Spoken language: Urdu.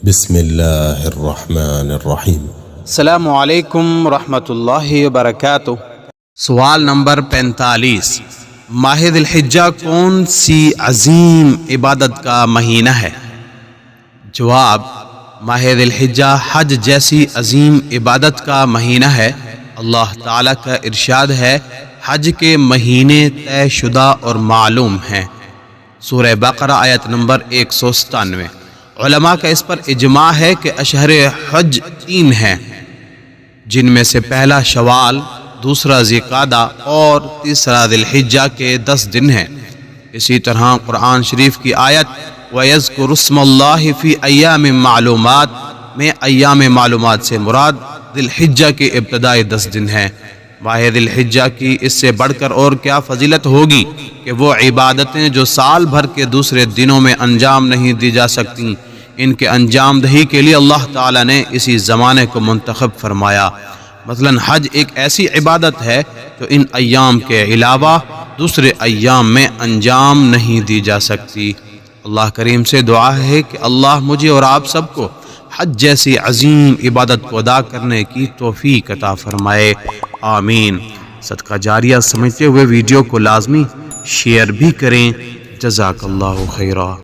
بسم اللہ الرحمن الرحیم۔ السلام علیکم ورحمۃ اللہ وبرکاتہ۔ سوال نمبر 45، ماہ ذی الحجہ کون سی عظیم عبادت کا مہینہ ہے؟ جواب، ماہ ذی الحجہ حج جیسی عظیم عبادت کا مہینہ ہے۔ اللہ تعالیٰ کا ارشاد ہے، حج کے مہینے طے شدہ اور معلوم ہیں۔ سورہ بقرہ آیت نمبر 197۔ علماء کا اس پر اجماع ہے کہ اشہر حج 3 ہیں، جن میں سے پہلا شوال، دوسرا ذی القعدہ اور تیسرا ذی الحجہ کے 10 دن ہیں۔ اسی طرح قرآن شریف کی آیت وَيَذْكُرُ اسْمَ اللَّهِ فِي أَيَّامٍ مَّعْلُومَاتٍ میں ایام معلومات سے مراد ذی الحجہ کے ابتدائی 10 دن ہیں۔ ماہ ذی الحجہ کی اس سے بڑھ کر اور کیا فضیلت ہوگی کہ وہ عبادتیں جو سال بھر کے دوسرے دنوں میں انجام نہیں دی جا سکتی، ان کے انجام دہی کے لیے اللہ تعالیٰ نے اسی زمانے کو منتخب فرمایا۔ مثلا حج ایک ایسی عبادت ہے جو ان ایام کے علاوہ دوسرے ایام میں انجام نہیں دی جا سکتی۔ اللہ کریم سے دعا ہے کہ اللہ مجھے اور آپ سب کو حج جیسی عظیم عبادت کو ادا کرنے کی توفیق عطا فرمائے، آمین۔ صدقہ جاریہ سمجھتے ہوئے ویڈیو کو لازمی شیئر بھی کریں۔ جزاک اللہ خیرہ۔